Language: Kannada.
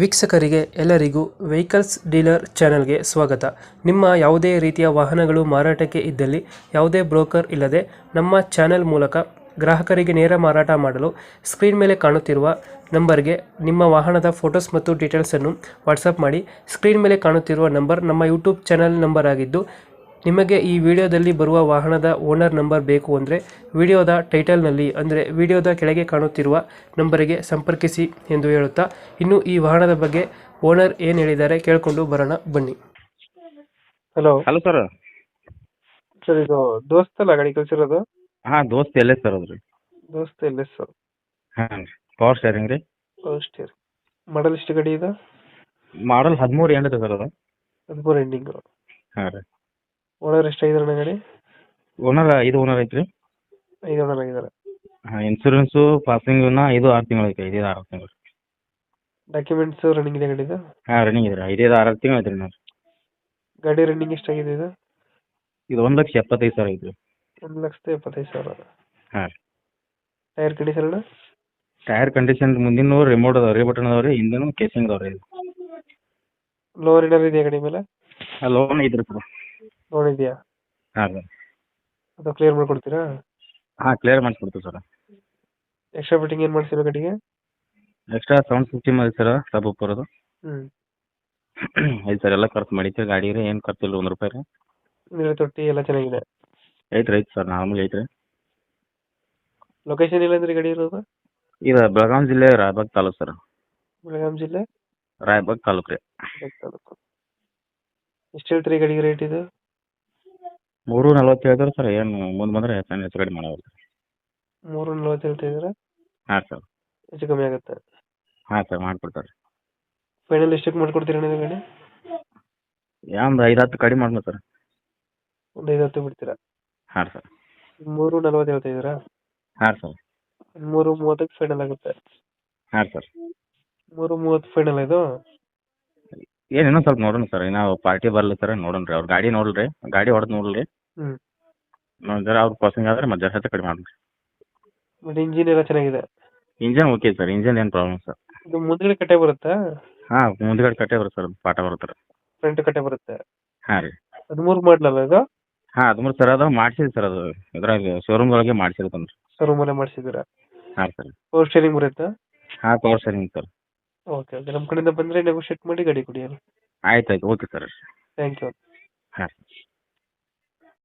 ವೀಕ್ಷಕರಿಗೆ ಎಲ್ಲರಿಗೂ ವೆಹಿಕಲ್ಸ್ ಡೀಲರ್ ಚಾನೆಲ್ಗೆ ಸ್ವಾಗತ. ನಿಮ್ಮ ಯಾವುದೇ ರೀತಿಯ ವಾಹನಗಳು ಮಾರಾಟಕ್ಕೆ ಇದ್ದಲ್ಲಿ ಯಾವುದೇ ಬ್ರೋಕರ್ ಇಲ್ಲದೆ ನಮ್ಮ ಚಾನೆಲ್ ಮೂಲಕ ಗ್ರಾಹಕರಿಗೆ ನೇರ ಮಾರಾಟ ಮಾಡಲು ಸ್ಕ್ರೀನ್ ಮೇಲೆ ಕಾಣುತ್ತಿರುವ ನಂಬರ್ಗೆ ನಿಮ್ಮ ವಾಹನದ ಫೋಟೋಸ್ ಮತ್ತು ಡೀಟೇಲ್ಸನ್ನು ವಾಟ್ಸಪ್ ಮಾಡಿ. ಸ್ಕ್ರೀನ್ ಮೇಲೆ ಕಾಣುತ್ತಿರುವ ನಂಬರ್ ನಮ್ಮ ಯೂಟ್ಯೂಬ್ ಚಾನೆಲ್ ನಂಬರ್ ಆಗಿದ್ದು, ನಿಮಗೆ ಈ ವಿಡಿಯೋದಲ್ಲಿ ಬರುವ ವಾಹನದ ಓನರ್ ನಂಬರ್ ಬೇಕು ಅಂದರೆ ವಿಡಿಯೋದ ಟೈಟಲ್ನಲ್ಲಿ ಅಂದರೆ ವಿಡಿಯೋದ ಕೆಳಗೆ ಕಾಣುತ್ತಿರುವ ನಂಬರಿಗೆ ಸಂಪರ್ಕಿಸಿ ಎಂದು ಹೇಳುತ್ತಾ, ಇನ್ನು ಈ ವಾಹನದ ಬಗ್ಗೆ ಓನರ್ ಏನು ಹೇಳಿದ್ದಾರೆ ಕೇಳಿಕೊಂಡು ಬರೋಣ ಬನ್ನಿ. Hello hello sir. ಸರ್, ಇದು ದೋಸ್ತಲ್ಲ ಗಾಡಿ ಕಳಿಸಿರೋದು? ಹಾಂ, ದೋಸ್ತ್ ಎಲ್ಲೇ ಸರ್ ಅದ್ರಿ? ದೋಸ್ತ ಎಲ್ಲ ಸರ್. ಹಾಂ ರೀ, ಪವರ್ ಸ್ಟೇರಿಂಗ್ ರೀ. ಅಷ್ಟೇ. ಮಾಡಲ್ ಎಷ್ಟು ಗಾಡಿ ಇದೆ? ಮಾಡಲ್ 13 ಎಂಡ್ ಸರ್ ಅದು. 14 ಎಂಡಿಂಗ್. ಹಾಂ ರೀ. ಓನರ್ ಎಷ್ಟಾಗಿದ್ದಾರೆ ಗಾಡಿ? ಓನರ್ 5 ಓನರ್ ಐತ್ರಿ. 5 ಓನರ್ ಆಗಿದ್ದಾರೆ. ಹಾಂ, ಇನ್ಸೂರೆನ್ಸು ಪಾಸಿಂಗ್ 5-6 ತಿಂಗಳು ಐತಿ. 5-6 ತಿಂಗಳು. ಡಾಕ್ಯುಮೆಂಟ್ಸ್ ರನ್ನಿಂಗ್ ಇದೆ ಗಾಡಿದು? ಹಾಂ, ರನ್ನಿಂಗ್ ಇದೆ. 5-6 ತಿಂಗಳು ಐತ್ರಿ ನಾವು. ಗಾಡಿ ರನ್ನಿಂಗ್ ಎಷ್ಟಾಗಿದೆ ಇದು? ಇದು 1,75,000 ಐತ್ರಿ. 1,75,000. ಹಾಂ ರೀ. Tyre condition? ಟೈರ್ ಕಂಡೀಷನ್ ಮುಂದಿನ ರಿಮೋಟ್ ಅದಾವ ರೀ, ಬಟನ್ ಅದಾವ ರೀ. ಹಿಂದಿನ ಕೇಸಿಂಗ್ ಅದಾವ ರೀ. ಲೋನ್ ಏನಾದ್ರು ಇದೆಯಾ ಗಾಡಿ ಮೇಲೆ? ಲೋನ್ ಐತ್ರಿ ಸರ್. ಲೋನ್ ಇದೆಯಾ? ಹಾಂ ರೀ. ಅದು ಕ್ಲಿಯರ್ ಮಾಡ್ಕೊಡ್ತೀರಾ? ಹಾಂ, ಕ್ಲಿಯರ್ ಮಾಡಿಸ್ಕೊಡ್ತೀವಿ ಸರ್. ಎಕ್ಸ್ಟ್ರಾ ಫಿಟ್ಟಿಂಗ್ ಏನು ಮಾಡ್ಸಿರೋ ಗಾಡಿಗೆ? ಎಕ್ಸ್ಟ್ರಾ ಸೌಂಡ್ ಸಿಸ್ಟಮ್ ಐತೆ ಸರ್, ಸಬ್ ಬರೋದು ಹ್ಞೂ. ಐತೆ ಸರ್. ಎಲ್ಲ ಖರ್ಚು ಮಾಡಿತ್ತು ಗಾಡಿ ರೀ, ಏನು ಖರ್ಚು ಇಲ್ಲ. ₹1 ರೀ. ನೀರು ತೊಟ್ಟಿ ಎಲ್ಲ ಚೆನ್ನಾಗಿದೆ? ಐತ್ರಿ ಸರ್, ನಾರ್ಮಲ್ ಐತ್ರಿ. ಲೊಕೇಶನ್ ಇಲ್ಲಂದ್ರೆ ಗಾಡಿ ಇರೋದು? ಇದು ಬೆಳಗಾಂ ಜಿಲ್ಲೆ ರಾಯಬಾಗ್ ತಾಲೂಕು ಸರ್. ಬೆಳಗಾಂ ಜಿಲ್ಲೆ ರಾಯಬಾಗ್ ತಾಲೂಕು ರೀ. ತಾಲೂಕು. ಎಷ್ಟು ಹೇಳ್ತೀರಿ ಗಾಡಿಗೆ ರೇಟ್ ಇದು? 340 ಹೇಳ್ತಾರೆ ಸರ್. ಏನು ಮುಂದೆ ಬಂದರೆ ಹೆಚ್ಚು ಕಡಿಮೆ ಮಾಡೋದು. 340 ಹೇಳ್ತಾ ಇದ್ದೀರಾ? ಹಾಂ ಸರ್. ಹೆಚ್ಚು ಕಮ್ಮಿ ಆಗುತ್ತೆ? ಹಾಂ ಸರ್, ಮಾಡಿಕೊಡ್ತಾರೆ. ಫೈನಲ್ ಎಷ್ಟಕ್ಕೆ ಮಾಡ್ಕೊಡ್ತೀರಾ ನೀವು ಗಾಡಿ? ಒಂದು 5-10 ಕಡಿಮೆ ಮಾಡೋಣ ಸರ್. ಒಂದು 5-10 ಬಿಡ್ತೀರಾ? ಹಾಂ ಸರ್. 340 ಹೇಳ್ತಾ ಇದ್ದೀರಾ? ಹಾಂ ಸರ್. 330ಕ್ಕೆ ಫೈನಲ್ ಆಗುತ್ತೆ? ಹಾಂ ಸರ್. 330 ಫೈನಲ್ ಇದು? ಏನು ಇನ್ನೊಂದು ಸ್ವಲ್ಪ ನೋಡೋಣ ಸರ್. ನಾವು ಪಾರ್ಟಿ ಬರಲಿ ಸರ್, ನೋಡೋಣ ರೀ. ಅವ್ರ ಗಾಡಿ ನೋಡಲ್ರಿ, ಗಾಡಿ ಹೊಡೆದು ನೋಡಲ್ರಿ. ಹ್ಞೂ. ನೋಡಿದ್ರೆ ಅವ್ರ ಪಾಸಿಂಗ್ ಆದರೆ ಮತ್ತೆ ಹೆಚ್ಚು ಕಡಿಮೆ ಮಾಡೋಣ ರೀ. ಬಟ್ ಇಂಜಿನ್ ಎಲ್ಲ ಚೆನ್ನಾಗಿದೆ? ಇಂಜನ್ ಓಕೆ ಸರ್, ಇಂಜನ್ ಏನು ಪ್ರಾಬ್ಲಮ್ ಸರ್. ಇದು ಮುಂದ್ಗಡೆ ಕಟ್ಟೆ ಬರುತ್ತಾ? ಹಾಂ, ಮುಂದ್ಗಡೆ ಕಟ್ಟೆ ಬರುತ್ತೆ ಸರ್, ಪಾಠ ಬರುತ್ತೆ ರೀ. ಫ್ರಂಟ್ ಕಟ್ಟೆ ಬರುತ್ತೆ? ಹಾಂ ರೀ. 13 ಮಾಡಲಲ್ಲ ಇದು? ಹಾಂ, 13 ಸರ್. ಅದು ಮಾಡಿಸಿದೆ ಸರ್, ಅದು ಇದ್ರಾಗ ಶೋರೂಮ್ ಒಳಗೆ ಮಾಡಿಸಿರ್ತಂದ್ರಿ. ಶೋರೂಮಲ್ಲೇ ಮಾಡಿಸಿದ್ದೀರಾ? ಹಾಂ ಸರ್. ಪವರ್ ಸ್ಟೇರಿಂಗ್ ಬರುತ್ತಾ? ಹಾಂ, power steering sir. Okay okay, ನಮ್ಮ ಕಡೆಯಿಂದ ಬಂದರೆ ನೆಗೋಷಿಯೇಟ್ ಮಾಡಿ ಗಾಡಿ ಕೊಡಿ. ಆಯ್ತು ಆಯ್ತು, ಓಕೆ ಸರ್. Thank you. ಹಾಂ.